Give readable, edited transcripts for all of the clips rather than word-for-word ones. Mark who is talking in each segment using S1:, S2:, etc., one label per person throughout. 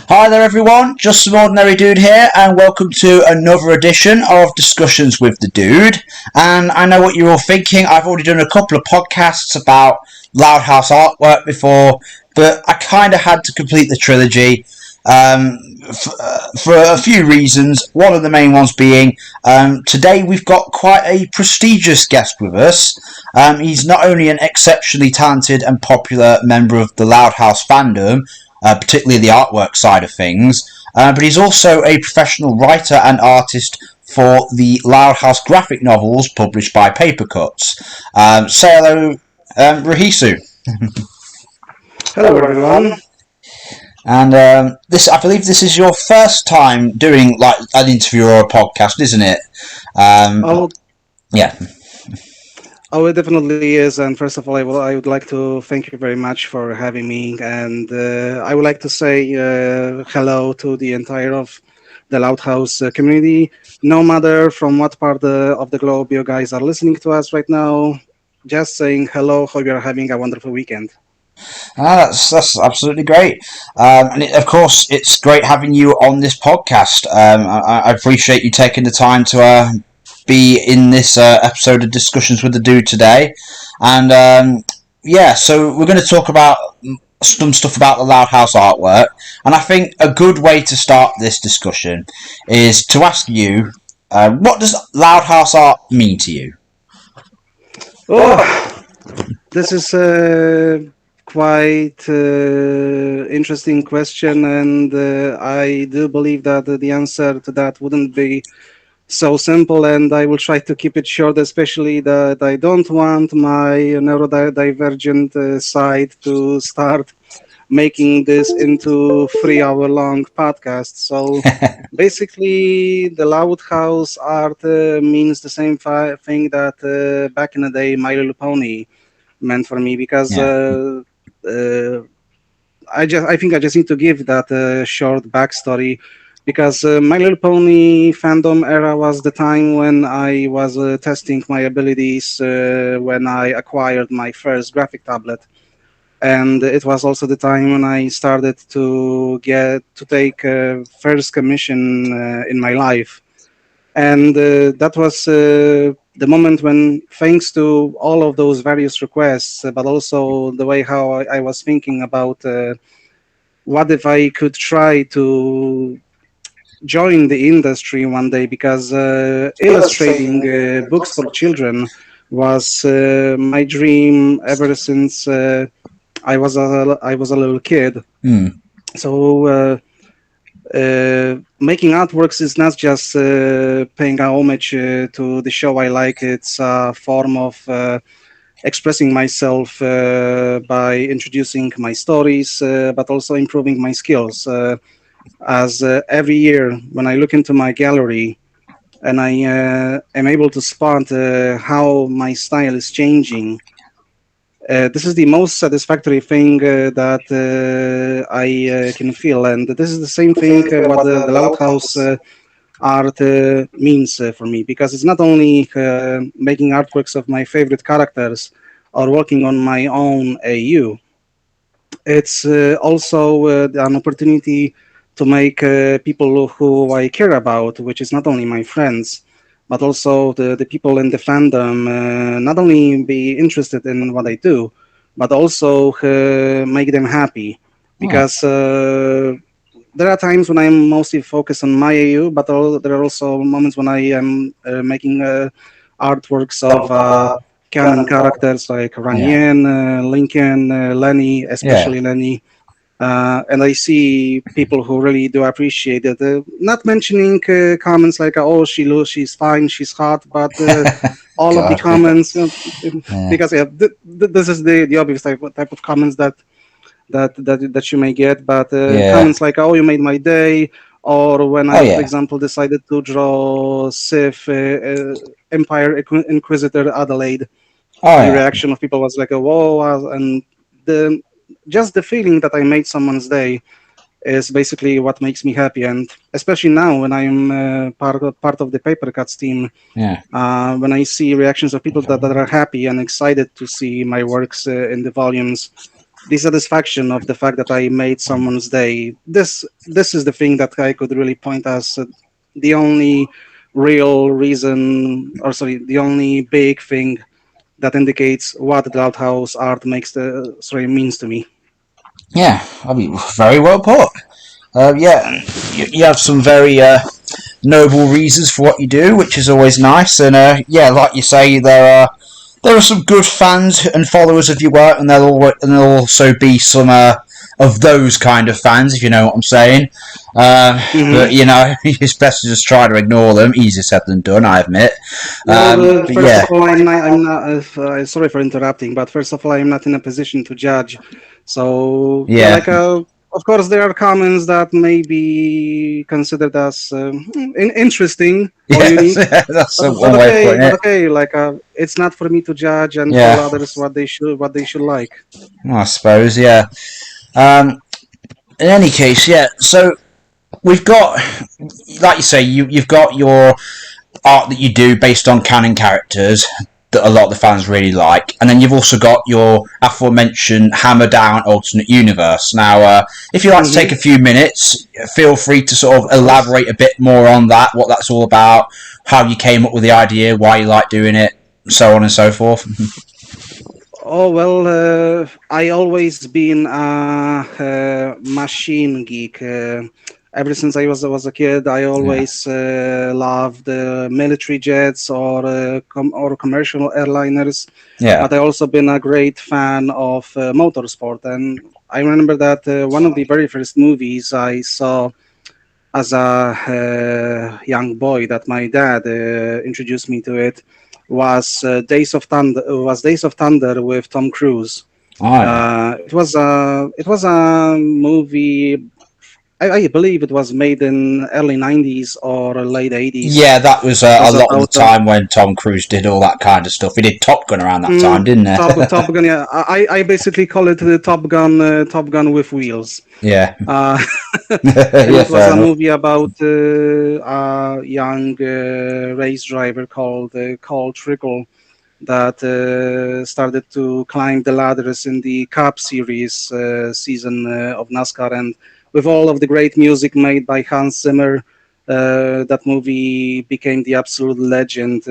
S1: Hi there everyone, just some ordinary dude here and welcome to another edition of Discussions with the Dude. And I know what you're all thinking, I've already done a couple of podcasts about Loud House artwork before, but I kind of had to complete the trilogy for a few reasons. One of the main ones being today we've got quite a prestigious guest with us. He's not only an exceptionally talented and popular member of the Loud House fandom, particularly the artwork side of things, but he's also a professional writer and artist for the Loud House graphic novels published by Papercutz. Say hello, Ruhisu.
S2: Hello, everyone.
S1: And I believe this is your first time doing like an interview or a podcast, isn't it? Yeah.
S2: Oh, it definitely is. And first of all, I would like to thank you very much for having me. And I would like to say hello to the entire of the Loud House community. No matter from what part of the globe you guys are listening to us right now, just saying hello. Hope you're having a wonderful weekend.
S1: That's absolutely great, of course it's great having you on this podcast. I appreciate you taking the time to be in this episode of Discussions with the Dude today, and so we're going to talk about some stuff about the Loud House artwork, and I think a good way to start this discussion is to ask you, what does Loud House art mean to you?
S2: Oh, this is quite interesting question, and I do believe that the answer to that wouldn't be so simple, and I will try to keep it short, especially that I don't want my neurodivergent side to start making this into 3 hour long podcast. So basically, the Loud House art means the same thing that back in the day My Little Pony meant for me, because I think I just need to give that short backstory, because My Little Pony fandom era was the time when I was testing my abilities when I acquired my first graphic tablet, and it was also the time when I started to take first commission in my life, and that was the moment when, thanks to all of those various requests, but also the way how I was thinking about what if I could try to join the industry one day, because illustrating books for children was my dream ever since I was a little kid. So making artworks is not just paying homage to the show I like. It's a form of expressing myself by introducing my stories, but also improving my skills. As every year, when I look into my gallery and I am able to spot how my style is changing, this is the most satisfactory thing that I can feel, and this is the same thing what the Loud House art means for me, because it's not only making artworks of my favorite characters or working on my own AU. It's also an opportunity to make people who I care about, which is not only my friends, but also the people in the fandom, not only be interested in what I do, but also make them happy. Because there are times when I'm mostly focused on my AU, but there are also moments when I am making artworks of canon characters like Ranyen, Lincoln, Lenny, especially Lenny. And I see people who really do appreciate it. Not mentioning comments like, "Oh, she's fine, she's hot," but all of the comments, because this is the obvious type of comments that you may get. But comments like, "Oh, you made my day," or when I, for example, decided to draw Sith, Empire Inquisitor Adelaide, the reaction of people was like, "Whoa!" And just the feeling that I made someone's day is basically what makes me happy. And especially now when I'm part of the Papercutz team, when I see reactions of people that are happy and excited to see my works in the volumes, the satisfaction of the fact that I made someone's day. This is the thing that I could really point as the only real reason, or sorry, the only big thing that indicates what the Loud House art means to me.
S1: Yeah, I mean, very well put. Yeah, you have some very noble reasons for what you do, which is always nice. And yeah, like you say, there are some good fans and followers of your work, and there'll also be some of those kind of fans, if you know what I'm saying.
S2: Hmm.
S1: But you know, it's best to just try to ignore them. Easier said than done, I admit.
S2: Well,
S1: But
S2: first of
S1: yeah,
S2: all, I'm not. Sorry for interrupting, but first of all, I'm not in a position to judge. So yeah,
S1: yeah,
S2: of course, there are comments that may be considered as interesting or
S1: yes,
S2: unique.
S1: that's
S2: But
S1: one way of
S2: okay,
S1: putting it.
S2: it's not for me to judge and tell
S1: Yeah,
S2: others what they should like.
S1: I suppose. Yeah. Um, in any case, yeah. So we've got, like you say, you've got your art that you do based on canon characters that a lot of the fans really like, and then you've also got your aforementioned Hammerdown alternate universe. Now, if you'd like to take
S2: Hmm.
S1: a few minutes, feel free to sort of
S2: Of course.
S1: elaborate a bit more on that, what that's all about, how you came up with the idea, why you like doing it, so on and so forth.
S2: Oh well, I always been a machine geek. Ever since I was a kid, I
S1: Yeah,
S2: always loved military jets or commercial airliners.
S1: yeah,
S2: But I also been a great fan of motorsport, and I remember that one of the very first movies I saw as a young boy that my dad introduced me to it was Days of Thunder with Tom Cruise.
S1: oh yeah.
S2: It was a movie. I believe it was made in early '90s or late '80s.
S1: Yeah, that was
S2: It
S1: a
S2: was
S1: lot of the
S2: about
S1: time when Tom Cruise did all that kind of stuff. He did Top Gun around that time, didn't
S2: Top
S1: he?
S2: Gun. Yeah, I basically call it the Top Gun with wheels.
S1: Yeah.
S2: Uh, and
S1: Yeah,
S2: it was
S1: fair
S2: a
S1: enough.
S2: movie about a young race driver called Trickle that started to climb the ladders in the Cup Series season of NASCAR, and with all of the great music made by Hans Zimmer, that movie became the absolute legend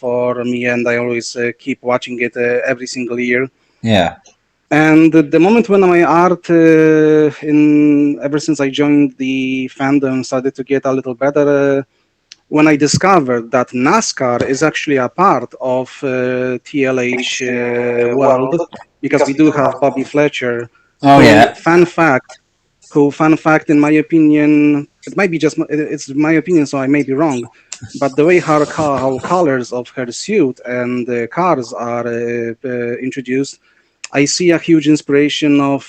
S2: for me, and I always keep watching it every single year.
S1: Yeah.
S2: And the moment when my art, in ever since I joined the fandom, started to get a little better, when I discovered that NASCAR is actually a part of TLH world, because we do have Bobby Fletcher,
S1: Oh
S2: who,
S1: yeah.
S2: fun fact, in my opinion, it might be it's my opinion, so I may be wrong, but the way how colors of her suit and cars are introduced, I see a huge inspiration of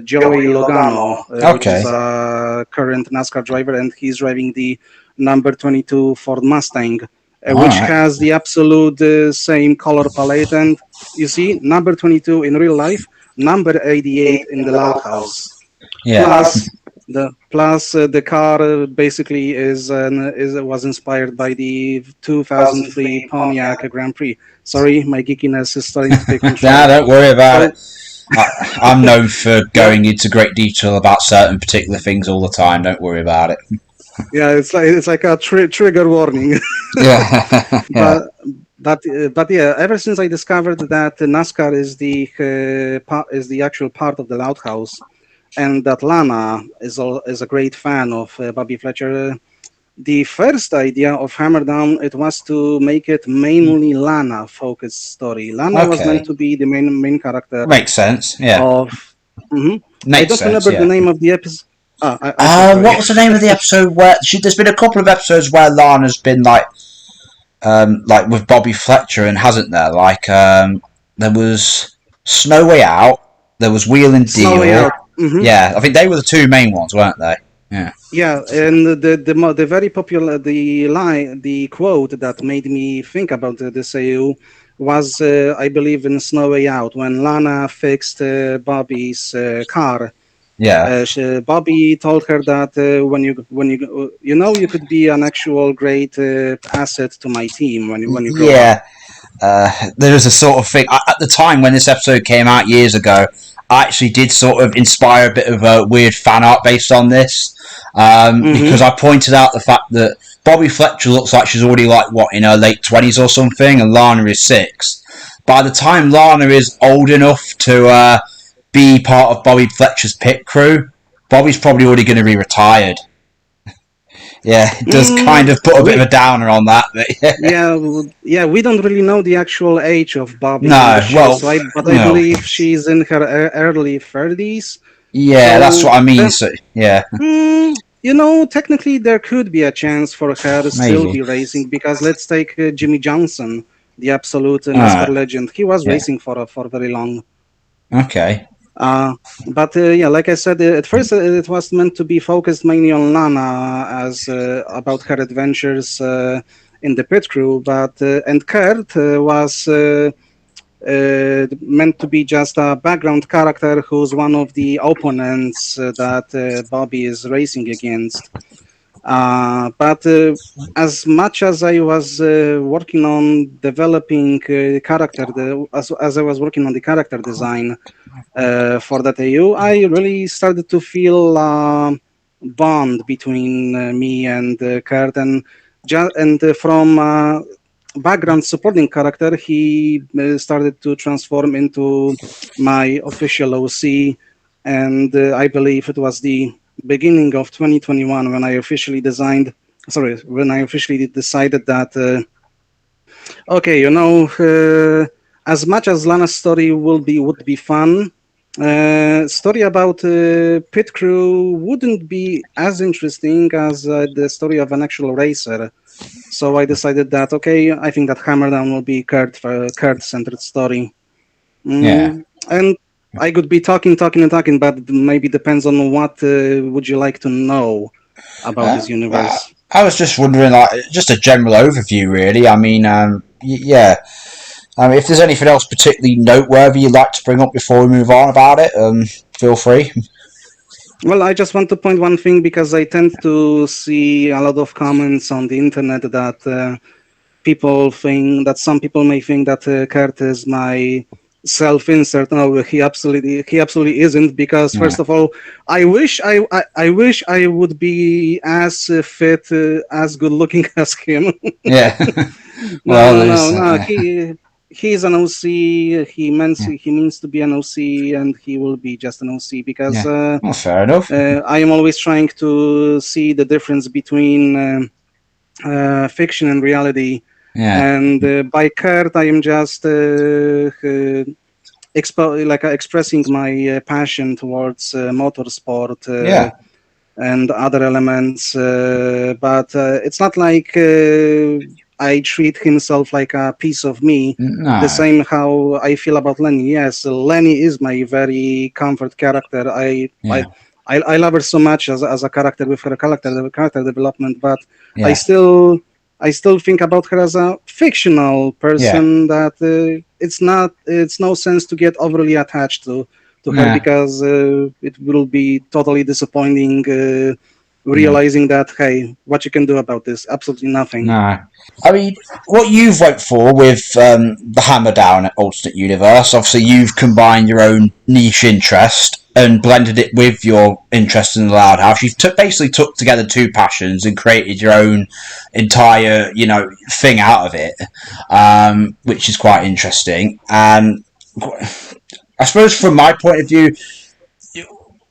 S2: Joey Logano, which is
S1: Okay.
S2: a current NASCAR driver, and he's driving the number 22 Ford Mustang,
S1: All
S2: which
S1: right.
S2: has the absolute same color palette. And you see, number 22 in real life, number 88 in the Loud House.
S1: Yeah.
S2: Plus the car basically was inspired by the 2003 Pontiac Grand Prix. Sorry, my geekiness is starting to take
S1: Nah,
S2: control.
S1: don't worry about it.
S2: So
S1: I'm known for
S2: yeah,
S1: going into great detail about certain particular things all the time. Don't worry about it.
S2: yeah, it's like a trigger warning.
S1: Yeah. Yeah.
S2: but but yeah, ever since I discovered that NASCAR is the actual part of the Loud House, and that Lana is a great fan of Bobby Fletcher. The first idea of Hammerdown, it was to make it mainly Lana focused story. Lana was meant
S1: Okay.
S2: to be the main character
S1: Makes sense. Yeah.
S2: of. Mhm. I
S1: Makes
S2: don't
S1: sense.
S2: remember the
S1: Yeah.
S2: name of the episode. Sorry.
S1: What was the name of the episode where there's been a couple of episodes where Lana's been like with Bobby Fletcher and hasn't there? There was Snow Way Out, there was Wheel and
S2: Snow Way
S1: Deal.
S2: Out. Hmm.
S1: Yeah, I think they were the two main ones, weren't they? Yeah.
S2: Yeah, and the very popular the quote that made me think about this AU was, I believe, in Snow Way Out when Lana fixed Bobby's car.
S1: Yeah.
S2: Bobby told her that when you could be an actual great asset to my team when you grow up.
S1: Yeah. there is a sort of thing at the time when this episode came out years ago. I actually did sort of inspire a bit of a weird fan art based on this, because I pointed out the fact that Bobby Fletcher looks like she's already like what in her late 20s or something, and Lana is 6. By the time Lana is old enough to be part of Bobby Fletcher's pit crew, Bobby's probably already going to be retired. Yeah, it does kind of put a bit of a downer on that. But
S2: yeah, we don't really know the actual age of Bobby.
S1: No, well,
S2: but I believe she's in her early 30s.
S1: Yeah, so that's what I mean. So, yeah.
S2: Technically, there could be a chance for her to still be racing, because let's take Jimmy Johnson, the absolute NASCAR legend. He was racing for very long.
S1: Okay.
S2: But like I said, at first it was meant to be focused mainly on Lana, as about her adventures in the pit crew. But and Kurt was meant to be just a background character who's one of the opponents that Bobby is racing against. But as much as I was working on developing character, as I was working on the character design for that AU, I really started to feel a bond between me and Kurt, and from background supporting character, he started to transform into my official OC, and I believe it was the beginning of 2021 when I officially decided that as much as Lana's story would be fun, story about pit crew wouldn't be as interesting as the story of an actual racer. So I decided that I think that Hammerdown will be Kurt-centered story. And I could be talking, but maybe depends on what would you like to know about this universe.
S1: I was just wondering, just a general overview, really. I mean, if there's anything else particularly noteworthy you'd like to bring up before we move on about it, feel free.
S2: Well, I just want to point one thing, because I tend to see a lot of comments on the internet that some people may think that Kurt is my self-insert. No, he absolutely isn't, because first of all, I wish I would be as fit, as good looking as him.
S1: Yeah.
S2: No. He's an OC. He means to be an OC, and he will be just an OC, because
S1: fair enough.
S2: I am always trying to see the difference between fiction and reality. And by Kurt, I am just expressing my passion towards motorsport and other elements. But it's not like I treat himself like a piece of me.
S1: No.
S2: The same how I feel about Lenny. Yes, Lenny is my very comfort character. I love her so much as a character, with her character development, but I still think about her as a fictional person, that it's no sense to get overly attached to her, because it will be totally disappointing realizing that, hey, what you can do about this? Absolutely nothing.
S1: No. I mean, what you've went for with the Hammerdown alternate universe, obviously you've combined your own niche interest and blended it with your interest in the Loud House. You've basically took together two passions and created your own entire, thing out of it, which is quite interesting. And I suppose from my point of view,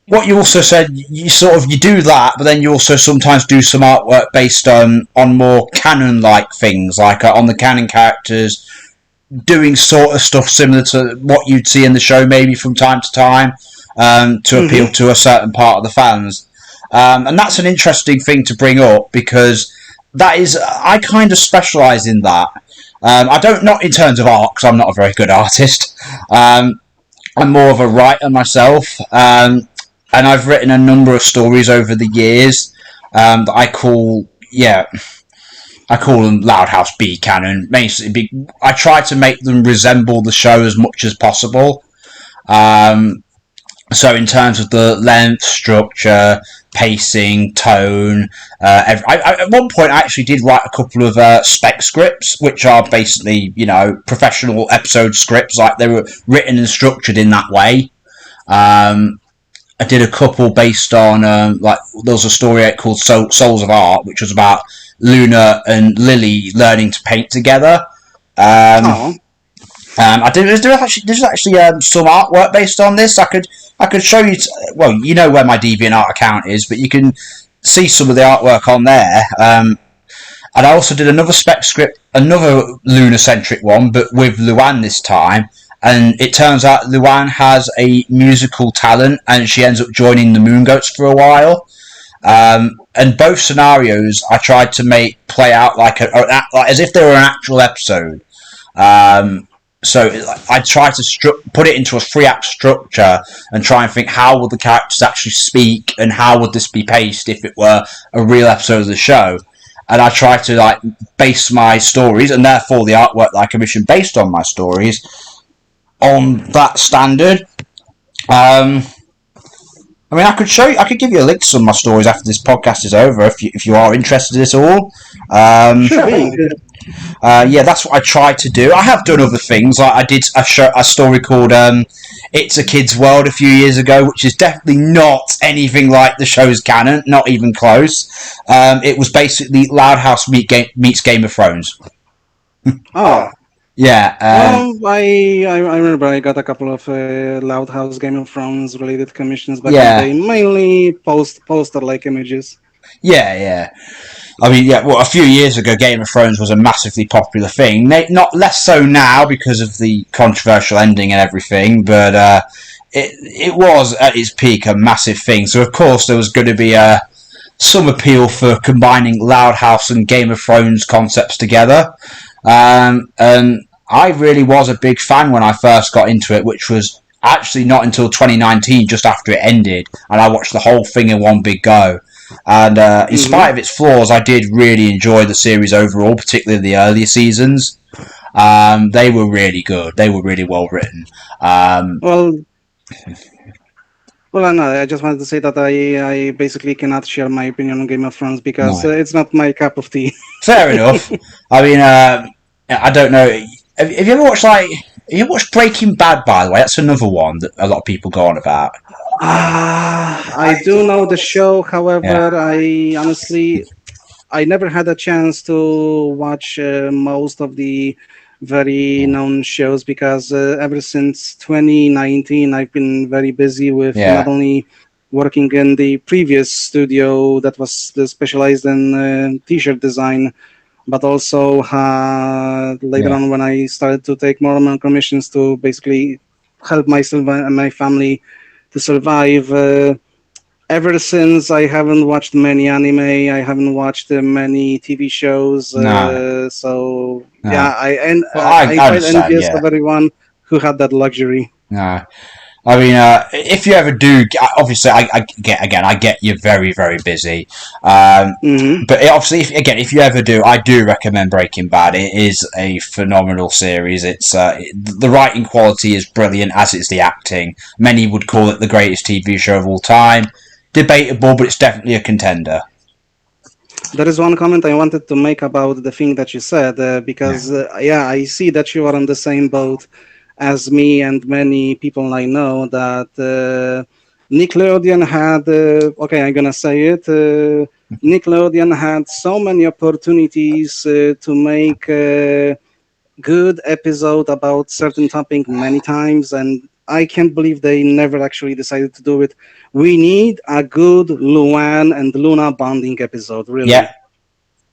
S1: what you also said, you do that, but then you also sometimes do some artwork based on more canon-like things, like on the canon characters, doing sort of stuff similar to what you'd see in the show maybe from time to time, to appeal to a certain part of the fans. And that's an interesting thing to bring up, because I kind of specialise in that. I don't, not in terms of art, because I'm not a very good artist. I'm more of a writer myself. And I've written a number of stories over the years that I call them Loud House B canon. Basically, I try to make them resemble the show as much as possible. So in terms of the length, structure, pacing, tone. At one point, I actually did write a couple of spec scripts, which are basically, professional episode scripts. Like they were written and structured in that way. I did a couple based on there was a story called Souls of Art, which was about Luna and Lily learning to paint together. I did. There's actually some artwork based on this. I could show you. Well, you know where my DeviantArt account is, but you can see some of the artwork on there. And I also did another spec script, another Luna-centric one, but with Luan this time. And it turns out Luan has a musical talent, and she ends up joining the Moongoats for a while. And both scenarios I tried to play out like as if they were an actual episode. So I tried to put it into a 3-act structure and try and think how would the characters actually speak and how would this be paced if it were a real episode of the show. And I tried to base my stories and therefore the artwork that I commissioned based on my stories on that standard. I could give you a link to some of my stories after this podcast is over if you are interested at all.
S2: Sure.
S1: That's what I tried to do. I have done other things. I did a story called It's a Kid's World a few years ago, which is definitely not anything like the show's canon, not even close. It was basically Loud House meets Game of Thrones.
S2: Oh.
S1: Yeah.
S2: I remember I got a couple of Loud House Game of Thrones related commissions, but they mainly poster-like images.
S1: Yeah. A few years ago, Game of Thrones was a massively popular thing. Not less so now because of the controversial ending and everything, but it was at its peak a massive thing. So of course there was going to be some appeal for combining Loud House and Game of Thrones concepts together. And I really was a big fan when I first got into it, which was actually not until 2019, just after it ended, and I watched the whole thing in one big go. And in spite of its flaws, I did really enjoy the series overall, particularly the earlier seasons. They were really good. They were really well written.
S2: I just wanted to say that I basically cannot share my opinion on Game of Thrones because it's not my cup of tea.
S1: Fair enough. I don't know. Have you ever watched you watched Breaking Bad, by the way? That's another one that a lot of people go on about.
S2: I do know the show. However, I never had a chance to watch most of the very known shows because ever since 2019, I've been very busy with not only working in the previous studio that was specialized in t-shirt design, but also later on when I started to take more and more commissions to basically help myself and my family to survive. Ever since, I haven't watched many anime, I haven't watched many TV shows. I quite envious of everyone who had that luxury.
S1: No. If you ever do, obviously, I get you're very, very busy. But obviously, if you ever do, I do recommend Breaking Bad. It is a phenomenal series. It's the writing quality is brilliant, as is the acting. Many would call it the greatest TV show of all time. Debatable, but it's definitely a contender.
S2: There is one comment I wanted to make about the thing that you said, because I see that you are on the same boat as me and many people I know, that Nickelodeon had, I'm going to say it, Nickelodeon had so many opportunities to make a good episode about certain topic many times, and I can't believe they never actually decided to do it. We need a good Luan and Luna bonding episode, really.
S1: Yeah.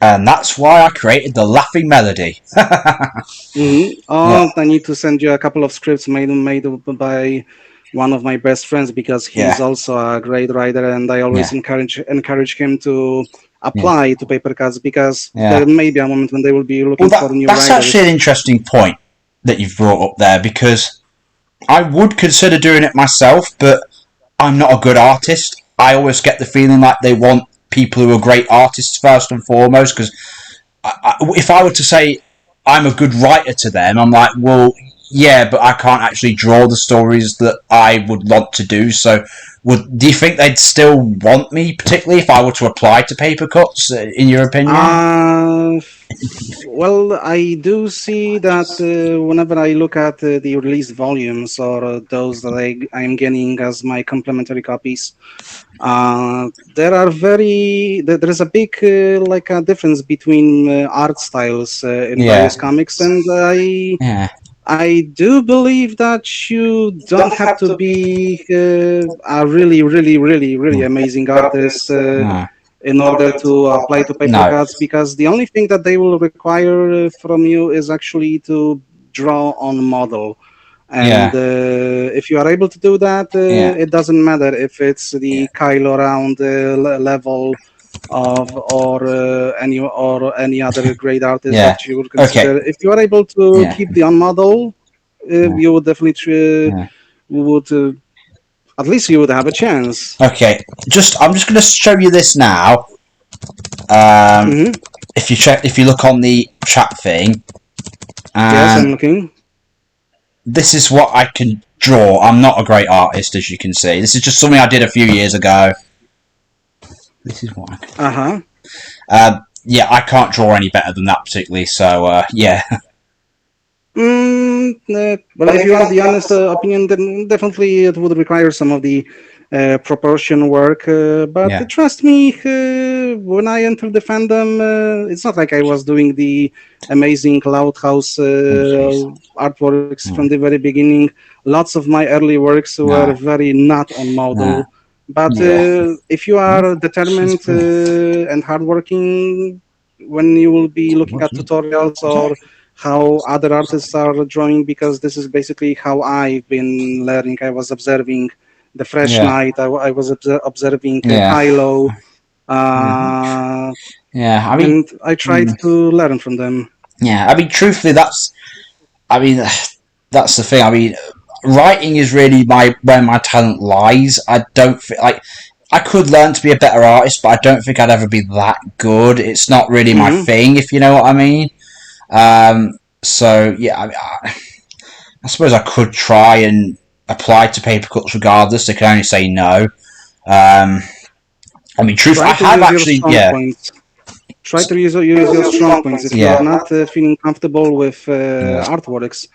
S1: And that's why I created the Laughing Melody.
S2: I need to send you a couple of scripts made by one of my best friends, because he's also a great writer, and I always encourage him to apply to Papercutz, because there may be a moment when they will be looking for new writers.
S1: That's actually an interesting point that you've brought up there, because I would consider doing it myself, but I'm not a good artist. I always get the feeling like they want people who are great artists first and foremost, because if I were to say I'm a good writer to them, I'm like, well, yeah, but I can't actually draw the stories that I would want to do. So do you think they'd still want me, particularly if I were to apply to Papercutz? In your opinion?
S2: Well, I do see that whenever I look at the released volumes or those that I'm getting as my complementary copies, there is a big like a difference between art styles in various comics, and I do believe that you don't have to be a really, really, really, really amazing artist in order to apply to Papercutz, because the only thing that they will require from you is actually to draw on model. And if you are able to do that, it doesn't matter if it's the Kylo round level of or any other great artist that you would consider. If you are able to keep the on model, you would definitely would at least you would have a chance.
S1: Okay, I'm just going to show you this now. If you look on the chat thing,
S2: yes, I'm looking.
S1: This is what I can draw. I'm not a great artist, as you can see. This is just something I did a few years ago. This is what I can. Yeah, I can't draw any better than that, particularly. So, yeah.
S2: Well, if you want the honest opinion, then definitely it would require some of the proportion work. But trust me, when I entered the fandom, it's not like I was doing the amazing Loud House artworks from the very beginning. Lots of my early works were very not on model. But if you are determined and hardworking, when you will be looking at tutorials or how other artists are drawing, because this is basically how I've been learning. I was observing the Fresh Knight. I was observing Kylo.
S1: I mean,
S2: and I tried to learn from them.
S1: Yeah, I mean, truthfully, that's the thing. I mean, writing is really where my talent lies. I don't feel like I could learn to be a better artist, but I don't think I'd ever be that good. It's not really my thing, if you know what I mean. So yeah, I suppose I could try and apply to Papercutz regardless. They can only say no. I mean, truthfully, I have actually,
S2: Try to use your strong points. If you are not feeling comfortable with artworks,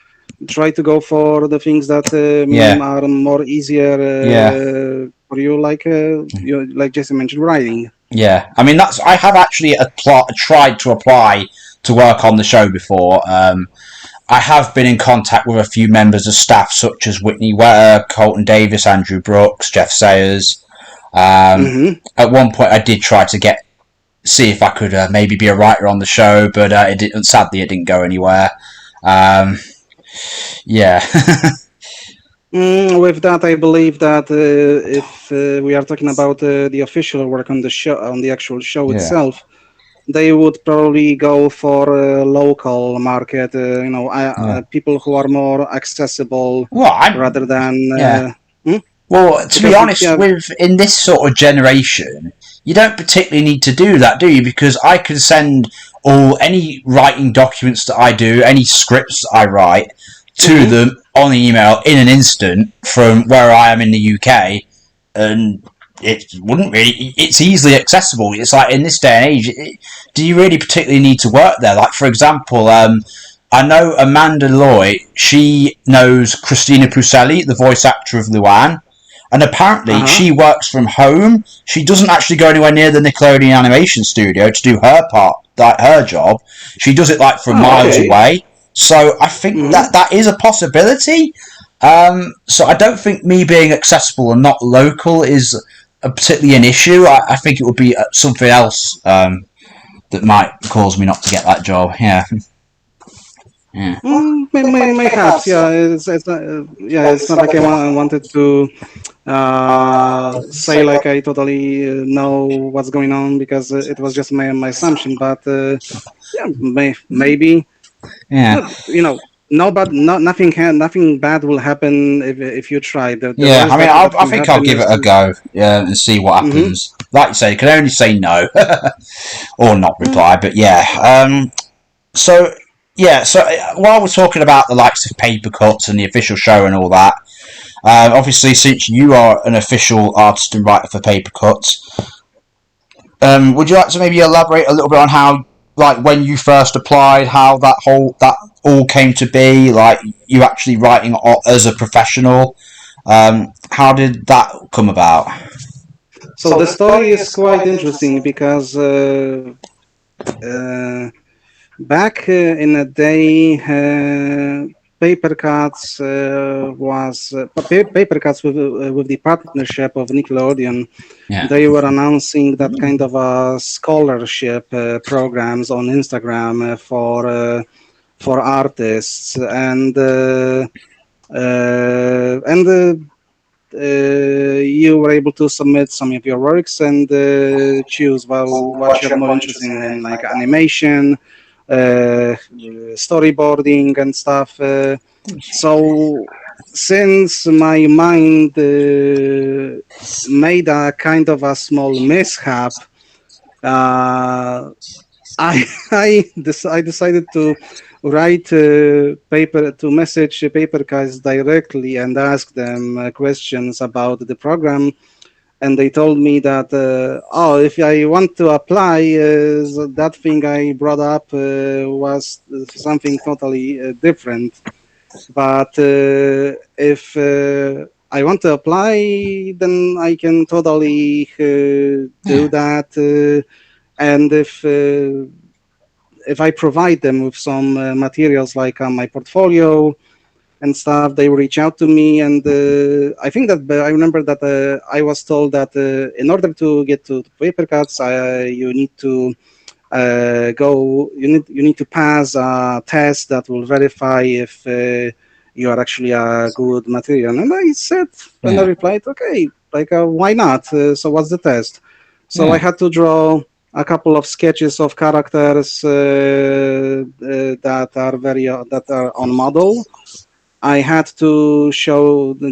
S2: try to go for the things that are more easier for you, like Jesse mentioned, writing.
S1: Yeah, I mean I have actually tried to apply to work on the show before. I have been in contact with a few members of staff, such as Whitney Wetter, Colton Davis, Andrew Brooks, Jeff Sayers. At one point, I did try to see if I could maybe be a writer on the show, but sadly it didn't go anywhere. Yeah.
S2: With that, I believe that if we are talking about the official work on the show, on the actual show itself, they would probably go for a local market, people who are more accessible rather than...
S1: Well, to be honest, in this sort of generation, you don't particularly need to do that, do you? Because I can send any writing documents that I do, any scripts I write, to them on email in an instant from where I am in the UK, and it's easily accessible. It's like, in this day and age, do you really particularly need to work there? Like, for example, I know Amanda Lloyd, she knows Christina Pucelli, the voice actor of Luan, and apparently she works from home. She doesn't actually go anywhere near the Nickelodeon animation studio to do her part, like her job. She does it like from miles away. So I think that is a possibility. So I don't think me being accessible and not local is particularly an issue. I think it would be something else that might cause me not to get that job. Yeah.
S2: Perhaps, it's not like I wanted to say like I totally know what's going on, because it was just my assumption, but maybe.
S1: Yeah.
S2: Nothing bad will happen if you try.
S1: I think I'll give it a go and see what happens. Like you say, you can only say no or not reply, but So while we're talking about the likes of Papercutz and the official show and all that, Obviously, since you are an official artist and writer for Papercutz, would you like to maybe elaborate a little bit on how, like, when you first applied, how that all came to be, like you actually writing as a professional? How did that come about?
S2: So the story is quite interesting because back in the day, Papercutz Papercutz with the partnership of Nickelodeon.
S1: Yeah.
S2: They were announcing that kind of scholarship programs on Instagram for artists, and you were able to submit some of your works and choose what you're more interested in, like animation, storyboarding, and stuff. So, since my mind made a kind of a small mishap, I I decided to write paper to message Papercutz directly and ask them questions about the program, and they told me that if I want to apply, that thing I brought up was something totally different. But if I want to apply, then I can totally do that. And if I provide them with some materials like my portfolio and stuff, they will reach out to me. And I think that I remember that I was told that in order to get to Papercutz, you need to you need to pass a test that will verify if you are actually a good material. And I said, and I replied, okay, like why not? So what's the test? So I had to draw a couple of sketches of characters that are on model. I had to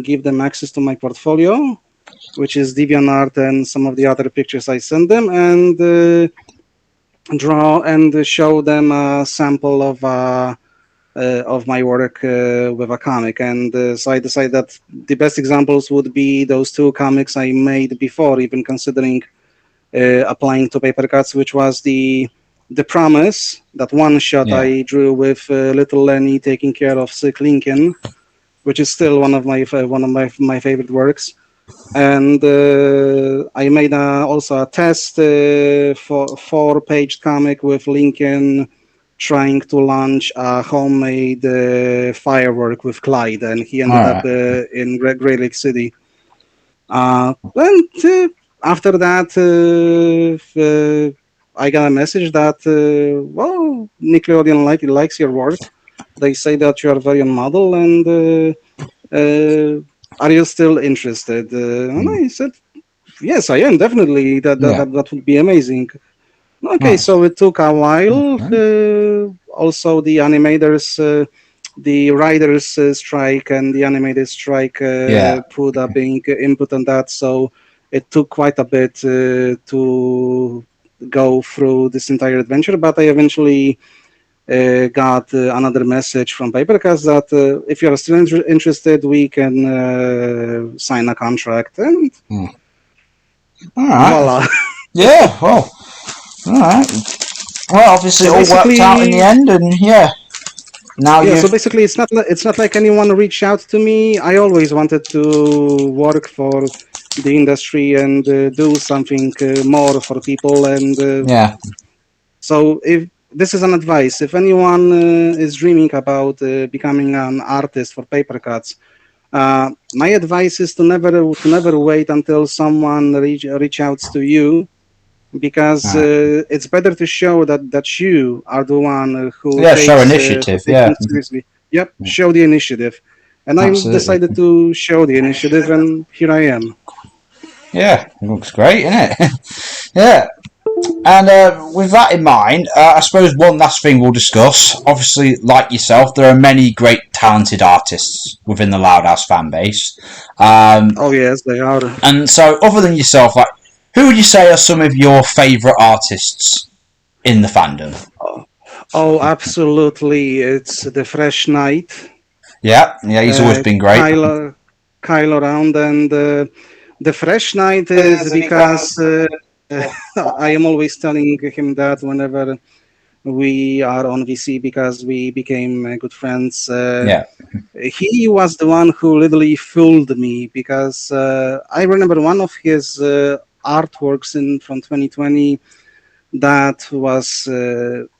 S2: give them access to my portfolio, which is DeviantArt and some of the other pictures I send them, and draw and show them a sample of my work with a comic. And so I decided that the best examples would be those two comics I made before even considering applying to Papercutz, which was the Promise, that one shot I drew with little Lenny taking care of sick Lincoln, which is still one of my favorite works. And I made also a test for 4-page comic with Lincoln trying to launch a homemade firework with Clyde, and he ended up in Great Lake City. And after that, I got a message that, Nickelodeon likes your work. They say that you are very on model, and are you still interested? And I said, yes, I am, definitely. That would be amazing. Okay, so it took a while. Also, the animators, the writers' strike and the animators' strike put a big input on that. So it took quite a bit to go through this entire adventure. But I eventually got another message from Papercutz that if you're still interested, we can sign a contract. And voila.
S1: Yeah, well, alright. Well, obviously
S2: So
S1: it all worked out in the end, and now
S2: so basically it's not like anyone reached out to me. I always wanted to work for the industry and do something more for people. And so if this is an advice, if anyone is dreaming about becoming an artist for Papercutz, my advice is to never wait until someone reach out to you, because it's better to show that you are the one who takes
S1: show initiative.
S2: Seriously. Yep, show the initiative. And I decided to show the initiative, and here I am.
S1: Yeah, it looks great, isn't it? Yeah. And with that in mind, I suppose one last thing we'll discuss. Obviously, like yourself, there are many great, talented artists within the Loud House fan base.
S2: Oh yes, they are.
S1: And so, other than yourself, like, who would you say are some of your favourite artists in the fandom?
S2: Oh, absolutely! It's the Fresh Knight.
S1: Yeah, he's always been great.
S2: Kyle around, and the fresh night is because I am always telling him that whenever we are on VC because we became good friends.
S1: Yeah.
S2: He was the one who literally fooled me because I remember one of his artworks from 2020 that was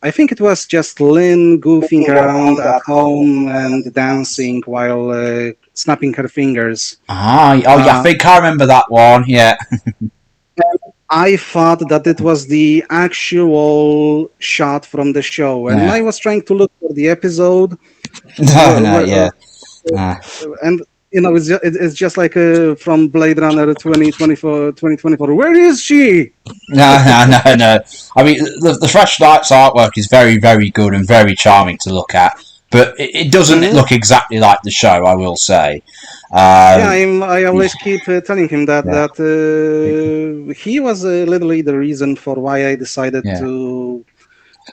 S2: I think it was just Lynn goofing around at home and dancing while snapping her fingers.
S1: Yeah, I think I remember that one. Yeah.
S2: I thought that it was the actual shot from the show, and
S1: Yeah.
S2: I was trying to look for the episode
S1: No,
S2: where,
S1: no,
S2: where,
S1: yeah. Nah.
S2: and it's just like from Blade Runner 2024. Where is she?
S1: No. I mean, the Fresh Lights artwork is very, very good and very charming to look at, but it doesn't look exactly like the show, I will say.
S2: Yeah, I always keep telling him that
S1: Yeah.
S2: he was literally the reason for why I decided
S1: Yeah.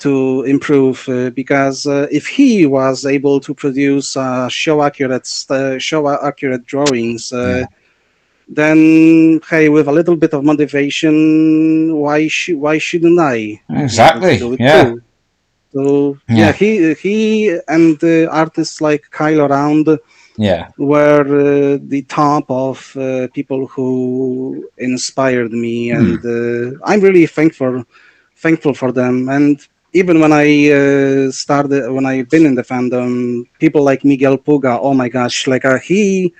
S2: to improve because if he was able to produce show accurate drawings, then hey, with a little bit of motivation, why shouldn't I be able to
S1: Exactly.
S2: do it
S1: Yeah.
S2: too? So
S1: Yeah.
S2: he and artists like Kyle around
S1: Yeah.
S2: were the top of people who inspired me, and I'm really thankful for them. And even when when I've been in the fandom, people like Miguel Puga, oh my gosh, like he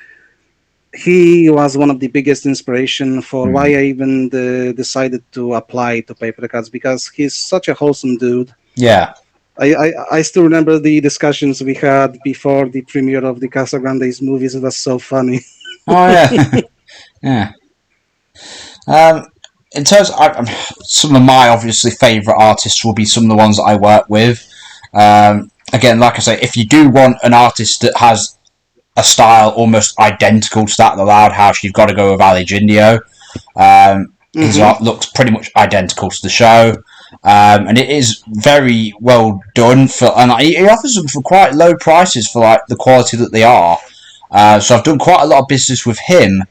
S2: was one of the biggest inspiration for why I even decided to apply to Papercutz because he's such a wholesome dude.
S1: Yeah.
S2: I still remember the discussions we had before the premiere of the Casa Grande's movies. It was so funny.
S1: Oh yeah. Yeah. In terms, some of my obviously favourite artists will be some of the ones that I work with. Again, like I say, if you do want an artist that has a style almost identical to that of the Loud House, you've got to go with Ali Gindio. His art looks pretty much identical to the show, and it is very well done. And he offers them for quite low prices for like the quality that they are. So I've done quite a lot of business with him.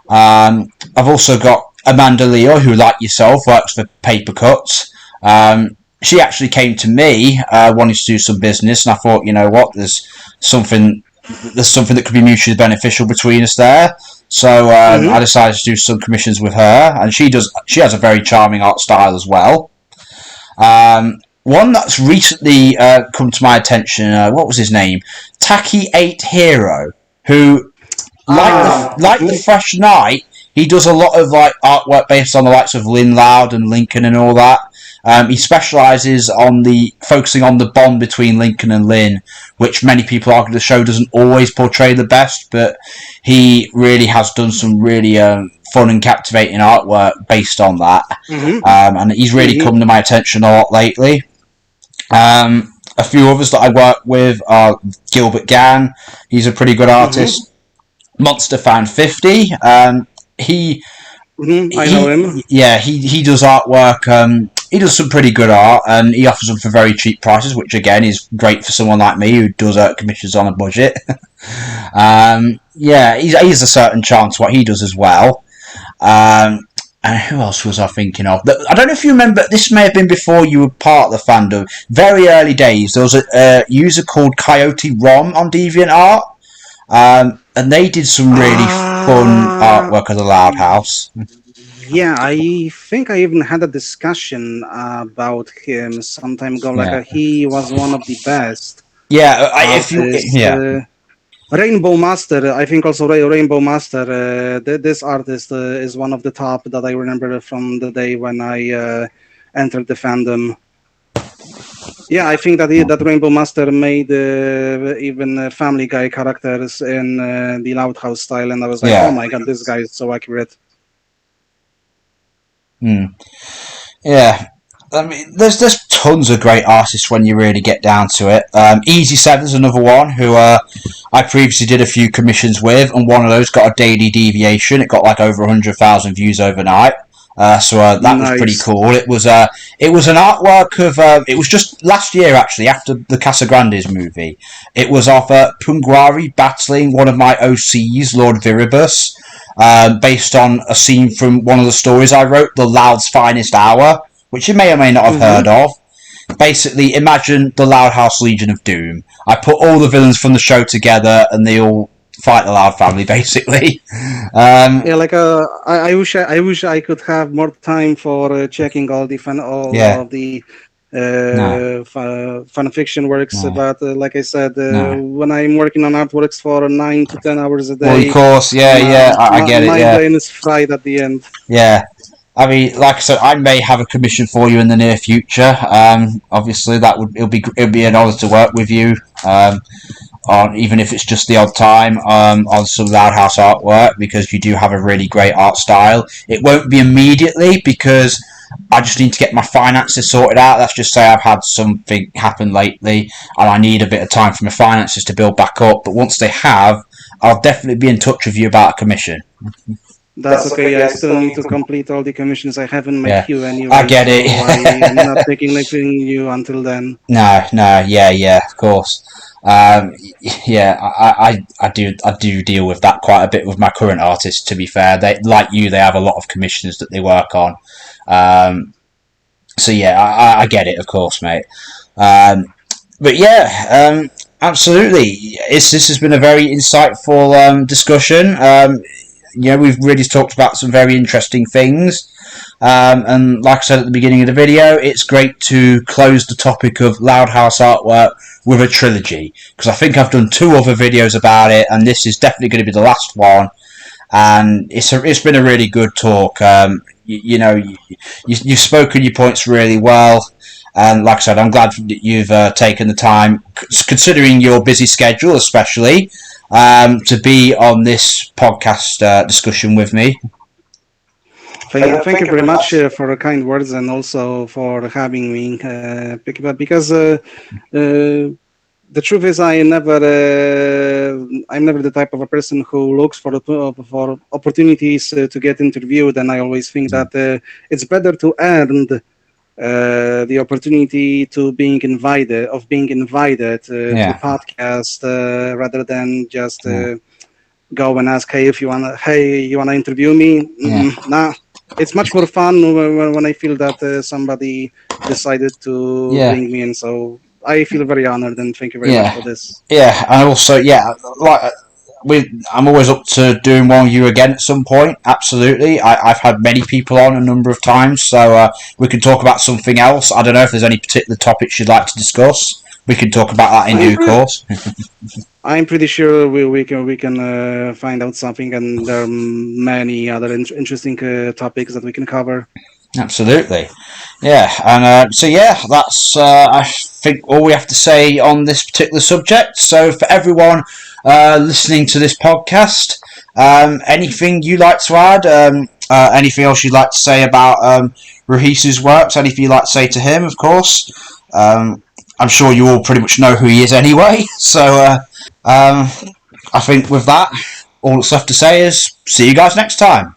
S1: I've also got Amanda Leo, who, like yourself, works for Papercutz. She actually came to me wanting to do some business, and I thought, you know what, there's something that could be mutually beneficial between us there. So I decided to do some commissions with her, and she has a very charming art style as well. One that's recently come to my attention, what was his name? Taki 8 Hero, who like the Fresh Night, he does a lot of like artwork based on the likes of Lynn Loud and Lincoln and all that. He specialises on focusing on the bond between Lincoln and Lynn, which many people argue the show doesn't always portray the best, but he really has done some really fun and captivating artwork based on that. And he's really come to my attention a lot lately. A few others that I work with are Gilbert Gann. He's a pretty good artist. Monster Fan 50. I know him. Yeah, he does artwork. He does some pretty good art, and he offers them for very cheap prices, which again is great for someone like me who does commissions on a budget. Yeah, he has a certain charm to what he does as well. And who else was I thinking of? I don't know if you remember, this may have been before you were part of the fandom. Very early days, there was a user called Coyote Rom on DeviantArt. And they did some really fun artwork at the Loud House.
S2: Yeah, I think I even had a discussion about him some time ago. Like he was one of the best.
S1: Yeah,
S2: Rainbow Master, I think also Rainbow Master. This artist is one of the top that I remember from the day when I entered the fandom. Yeah, I think that Rainbow Master made even Family Guy characters in the Loud House style, and I was like, oh my god, this guy is so accurate.
S1: Yeah, I mean, there's tons of great artists when you really get down to it. Easy Seven's another one who I previously did a few commissions with, and one of those got a daily deviation. It got like over 100,000 views overnight. That was pretty
S2: Nice.
S1: cool. It was an artwork of it was just last year actually after the Casagrandes movie. It was of Punguari battling one of my OCs, Lord Viribus, based on a scene from one of the stories I wrote, The Loud's Finest Hour, which you may or may not have heard of. Basically, imagine the Loud House Legion of Doom. I put all the villains from the show together, and they all fight the Loud family, basically.
S2: Yeah, like I wish I could have more time for checking all
S1: Yeah.
S2: of the
S1: No.
S2: fan fiction works.
S1: No.
S2: But like I said,
S1: No.
S2: when I'm working on artworks for 9 to 10 hours a
S1: Well, of
S2: day,
S1: course, yeah, I get it,
S2: my
S1: yeah.
S2: brain is fried at the end.
S1: Yeah. I mean, like I said, I may have a commission for you in the near future. Obviously, it'll be an honour to work with you. On even if it's just the odd time on some Loud House artwork, because you do have a really great art style. It won't be immediately because I just need to get my finances sorted out. Let's just say I've had something happen lately and I need a bit of time for my finances to build back up. But once they have, I'll definitely be in touch with you about a commission.
S2: That's okay. I still need to complete all the commissions I have in my
S1: Yeah,
S2: queue anyway.
S1: I get it.
S2: So I am not taking anything new until then.
S1: No, yeah, of course. Yeah, I do deal with that quite a bit with my current artists. To be fair, they like you, they have a lot of commissions that they work on. So yeah, I get it, of course, mate. But yeah, absolutely. This has been a very insightful discussion. We've really talked about some very interesting things. And like I said at the beginning of the video, it's great to close the topic of Loud House artwork with a trilogy, because I think I've done 2 other videos about it, and this is definitely going to be the last one. And it's been a really good talk. You've spoken your points really well, and like I said, I'm glad that you've taken the time, considering your busy schedule, especially to be on this podcast discussion with me.
S2: Thank you very much for the kind words and also for having me. Because the truth is, I'm never the type of a person who looks for opportunities to get interviewed, and I always think that it's better to earn the opportunity to being invited to the podcast rather than just go and ask, hey, you wanna interview me? Nah. It's much more fun when I feel that somebody decided to bring me in. So I feel very honored, and thank you very much for this.
S1: Yeah, and also, I'm always up to doing one with you again at some point. Absolutely, I've had many people on a number of times, so we can talk about something else. I don't know if there's any particular topics you'd like to discuss. We can talk about that in due course.
S2: I'm pretty sure we can find out something, and there are many other interesting topics that we can cover.
S1: Absolutely, yeah, and so yeah, that's I think all we have to say on this particular subject. So for everyone listening to this podcast, anything you'd like to add? Anything else you'd like to say about Ruhisu's works? Anything you'd like to say to him? Of course. I'm sure you all pretty much know who he is anyway. So I think with that, all that's left to say is see you guys next time.